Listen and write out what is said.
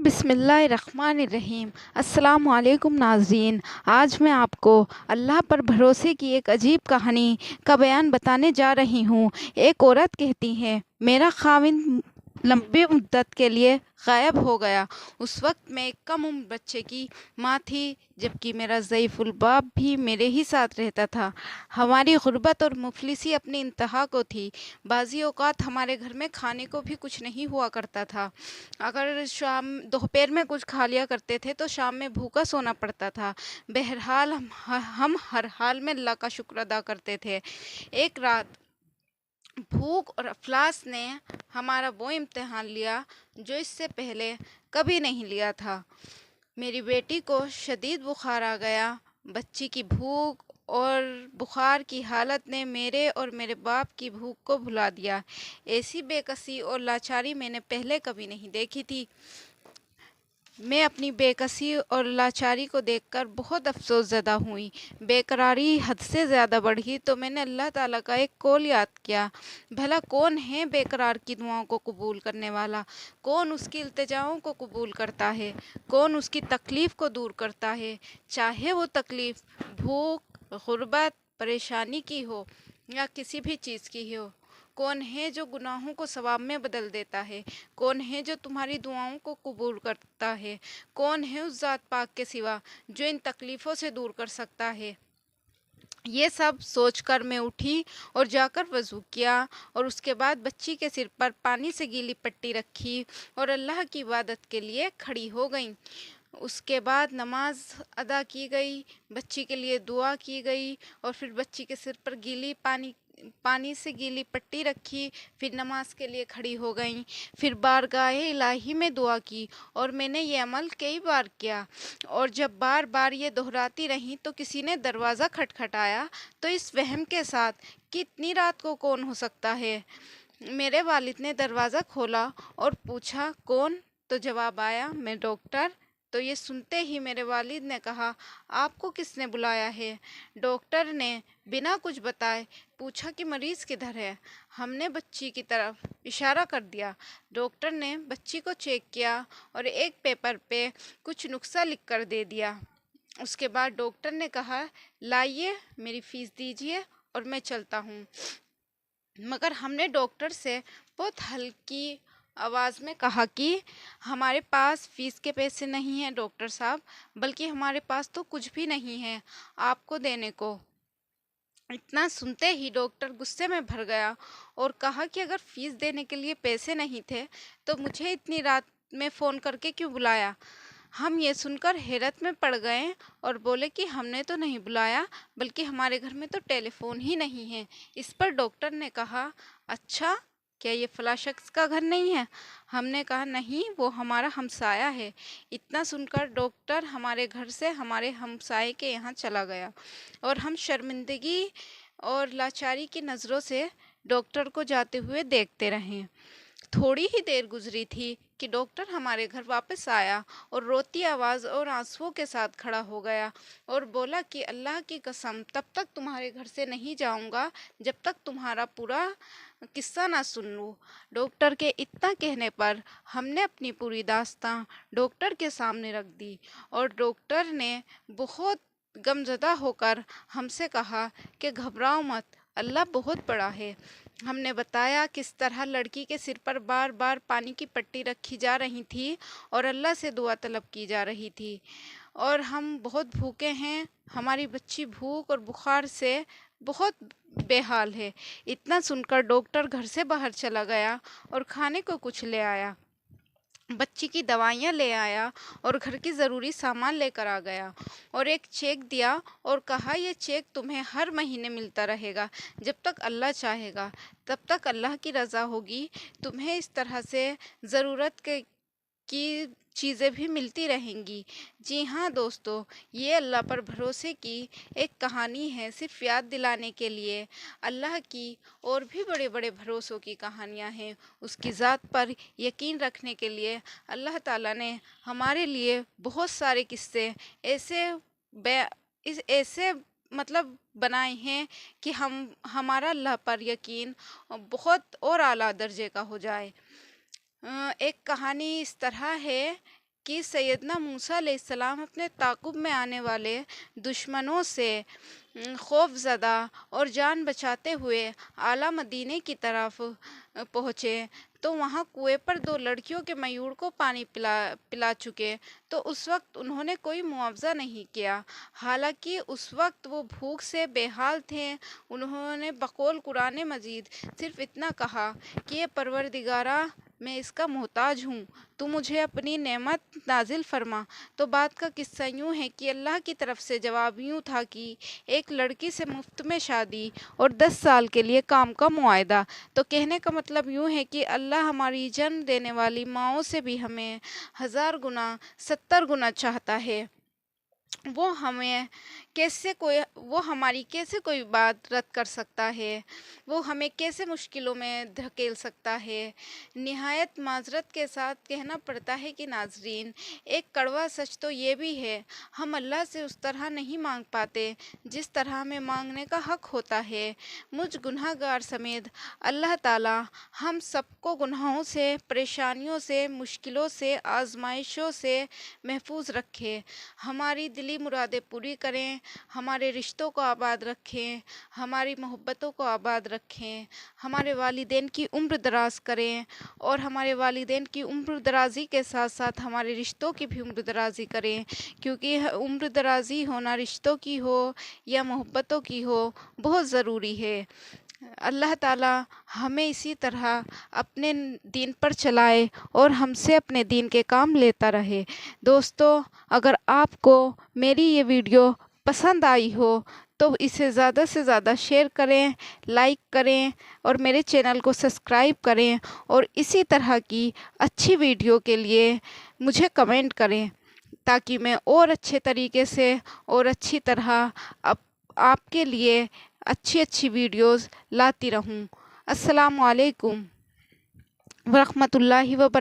بسم اللہ الرحمن الرحیم۔ السلام علیکم ناظرین، آج میں آپ کو اللہ پر بھروسے کی ایک عجیب کہانی کا بیان بتانے جا رہی ہوں۔ ایک عورت کہتی ہے، میرا خاوند لمبی مدت کے لیے غائب ہو گیا۔ اس وقت میں ایک کم عمر بچے کی ماں تھی، جبکہ میرا ضعیف الباب بھی میرے ہی ساتھ رہتا تھا۔ ہماری غربت اور مفلسی اپنی انتہا کو تھی۔ بعضی اوقات ہمارے گھر میں کھانے کو بھی کچھ نہیں ہوا کرتا تھا۔ اگر دوپہر میں کچھ کھا لیا کرتے تھے تو شام میں بھوکا سونا پڑتا تھا۔ بہرحال ہم ہر حال میں اللہ کا شکر ادا کرتے تھے۔ ایک رات بھوک اور افلاس نے ہمارا وہ امتحان لیا جو اس سے پہلے کبھی نہیں لیا تھا۔ میری بیٹی کو شدید بخار آ گیا۔ بچی کی بھوک اور بخار کی حالت نے میرے اور میرے باپ کی بھوک کو بھلا دیا۔ ایسی بے کسی اور لاچاری میں نے پہلے کبھی نہیں دیکھی تھی۔ میں اپنی بے کسی اور لاچاری کو دیکھ کر بہت افسوس زدہ ہوئی۔ بے قراری حد سے زیادہ بڑھی تو میں نے اللہ تعالیٰ کا ایک قول یاد کیا، بھلا کون ہے بے قرار کی دعاؤں کو قبول کرنے والا؟ کون اس کی التجاؤں کو قبول کرتا ہے؟ کون اس کی تکلیف کو دور کرتا ہے، چاہے وہ تکلیف بھوک، غربت، پریشانی کی ہو یا کسی بھی چیز کی ہو؟ کون ہے جو گناہوں کو ثواب میں بدل دیتا ہے؟ کون ہے جو تمہاری دعاؤں کو قبول کرتا ہے؟ کون ہے اس ذات پاک کے سوا جو ان تکلیفوں سے دور کر سکتا ہے؟ یہ سب سوچ کر میں اٹھی اور جا کر وضو کیا، اور اس کے بعد بچی کے سر پر پانی سے گیلی پٹی رکھی اور اللہ کی عبادت کے لیے کھڑی ہو گئی۔ اس کے بعد نماز ادا کی گئی، بچی کے لیے دعا کی گئی، اور پھر بچی کے سر پر پانی سے گیلی پٹی رکھی، پھر نماز کے لیے کھڑی ہو گئیں۔ پھر بارگاہ الہی میں دعا کی، اور میں نے یہ عمل کئی بار کیا، اور جب بار بار یہ دہراتی رہی تو کسی نے دروازہ کھٹکھٹایا، تو اس وہم کے ساتھ کہ اتنی رات کو کون ہو سکتا ہے، میرے والد نے دروازہ کھولا اور پوچھا، کون؟ تو جواب آیا، میں ڈاکٹر۔ تو یہ سنتے ہی میرے والد نے کہا، آپ کو کس نے بلایا ہے؟ ڈاکٹر نے بنا کچھ بتائے پوچھا کہ مریض کدھر ہے؟ ہم نے بچی کی طرف اشارہ کر دیا۔ ڈاکٹر نے بچی کو چیک کیا اور ایک پیپر پہ کچھ نسخہ لکھ کر دے دیا۔ اس کے بعد ڈاکٹر نے کہا، لائیے میری فیس دیجیے اور میں چلتا ہوں۔ مگر ہم نے ڈاکٹر سے بہت ہلکی آواز میں کہا کہ ہمارے پاس فیس کے پیسے نہیں ہیں ڈاکٹر صاحب، بلکہ ہمارے پاس تو کچھ بھی نہیں ہے آپ کو دینے کو۔ اتنا سنتے ہی ڈاکٹر غصے میں بھر گیا اور کہا کہ اگر فیس دینے کے لیے پیسے نہیں تھے تو مجھے اتنی رات میں فون کر کے کیوں بلایا؟ ہم یہ سن کر حیرت میں پڑ گئے اور بولے کہ ہم نے تو نہیں بلایا، بلکہ ہمارے گھر میں تو ٹیلی فون ہی نہیں ہے۔ اس پر ڈاکٹر نے کہا، اچھا، کیا یہ فلاں شخص کا گھر نہیں ہے؟ ہم نے کہا، نہیں، وہ ہمارا ہمسایہ ہے۔ اتنا سن کر ڈاکٹر ہمارے گھر سے ہمارے ہمسائے کے یہاں چلا گیا، اور ہم شرمندگی اور لاچاری کی نظروں سے ڈاکٹر کو جاتے ہوئے دیکھتے رہے۔ تھوڑی ہی دیر گزری تھی کہ ڈاکٹر ہمارے گھر واپس آیا اور روتی آواز اور آنسوؤں کے ساتھ کھڑا ہو گیا اور بولا کہ اللہ کی قسم، تب تک تمہارے گھر سے نہیں جاؤں گا جب تک تمہارا پورا قصہ نہ سن لوں۔ ڈاکٹر کے اتنا کہنے پر ہم نے اپنی پوری داستاں ڈاکٹر کے سامنے رکھ دی، اور ڈاکٹر نے بہت غمزدہ ہو کر ہم سے کہا کہ گھبراؤ مت، اللہ بہت بڑا ہے۔ ہم نے بتایا کس طرح لڑکی کے سر پر بار بار پانی کی پٹی رکھی جا رہی تھی اور اللہ سے دعا طلب کی جا رہی تھی، اور ہم بہت بھوکے ہیں، ہماری بچی بھوک اور بخار سے بہت بے حال ہے۔ اتنا سن کر ڈاکٹر گھر سے باہر چلا گیا اور کھانے کو کچھ لے آیا، بچی کی دوائیاں لے آیا اور گھر کی ضروری سامان لے کر آ گیا، اور ایک چیک دیا اور کہا، یہ چیک تمہیں ہر مہینے ملتا رہے گا جب تک اللہ چاہے گا، تب تک اللہ کی رضا ہوگی، تمہیں اس طرح سے ضرورت کی چیزیں بھی ملتی رہیں گی۔ جی ہاں دوستو، یہ اللہ پر بھروسے کی ایک کہانی ہے، صرف یاد دلانے کے لیے۔ اللہ کی اور بھی بڑے بڑے بھروسوں کی کہانیاں ہیں۔ اس کی ذات پر یقین رکھنے کے لیے اللہ تعالیٰ نے ہمارے لیے بہت سارے قصے ایسے بنائے ہیں کہ ہمارا اللہ پر یقین بہت اور اعلیٰ درجے کا ہو جائے۔ ایک کہانی اس طرح ہے کہ سیدنا موسیٰ علیہ السلام اپنے تعاقب میں آنے والے دشمنوں سے خوف زدہ اور جان بچاتے ہوئے اعلیٰ مدینے کی طرف پہنچے تو وہاں کنویں پر 2 لڑکیوں کے میوڑ کو پانی پلا چکے، تو اس وقت انہوں نے کوئی معاوضہ نہیں کیا، حالانکہ اس وقت وہ بھوک سے بے حال تھے۔ انہوں نے بقول قرآن مجید صرف اتنا کہا کہ اے پروردگارا، میں اس کا محتاج ہوں، تو مجھے اپنی نعمت نازل فرما۔ تو بات کا قصہ یوں ہے کہ اللہ کی طرف سے جواب یوں تھا کہ ایک لڑکی سے مفت میں شادی اور 10 سال کے لیے کام کا معاہدہ۔ تو کہنے کا مطلب یوں ہے کہ اللہ ہماری جنم دینے والی ماؤں سے بھی ہمیں 1000 گنا 70 گنا چاہتا ہے۔ وہ ہماری کیسے کوئی بات رد کر سکتا ہے؟ وہ ہمیں کیسے مشکلوں میں دھکیل سکتا ہے؟ نہایت معذرت کے ساتھ کہنا پڑتا ہے کہ ناظرین، ایک کڑوا سچ تو یہ بھی ہے، ہم اللہ سے اس طرح نہیں مانگ پاتے جس طرح ہمیں مانگنے کا حق ہوتا ہے۔ مجھ گناہ گار سمیت اللہ تعالیٰ ہم سب کو گناہوں سے، پریشانیوں سے، مشکلوں سے، آزمائشوں سے محفوظ رکھے، ہماری دلی مرادیں پوری کریں، ہمارے رشتوں کو آباد رکھیں، ہماری محبتوں کو آباد رکھیں، ہمارے والدین کی عمر دراز کریں، اور ہمارے والدین کی عمر درازی کے ساتھ ساتھ ہمارے رشتوں کی بھی عمر درازی کریں، کیونکہ عمر درازی ہونا رشتوں کی ہو یا محبتوں کی ہو بہت ضروری ہے۔ اللہ تعالیٰ ہمیں اسی طرح اپنے دین پر چلائے اور ہم سے اپنے دین کے کام لیتا رہے۔ دوستو، اگر آپ کو میری یہ ویڈیو پسند آئی ہو تو اسے زیادہ سے زیادہ شیئر کریں، لائک کریں اور میرے چینل کو سبسکرائب کریں، اور اسی طرح کی اچھی ویڈیو کے لیے مجھے کمنٹ کریں تاکہ میں اور اچھے طریقے سے اور اچھی طرح آپ کے لیے اچھی ویڈیوز لاتی رہوں۔ السلام علیکم ورحمۃ اللہ وبرکاتہ۔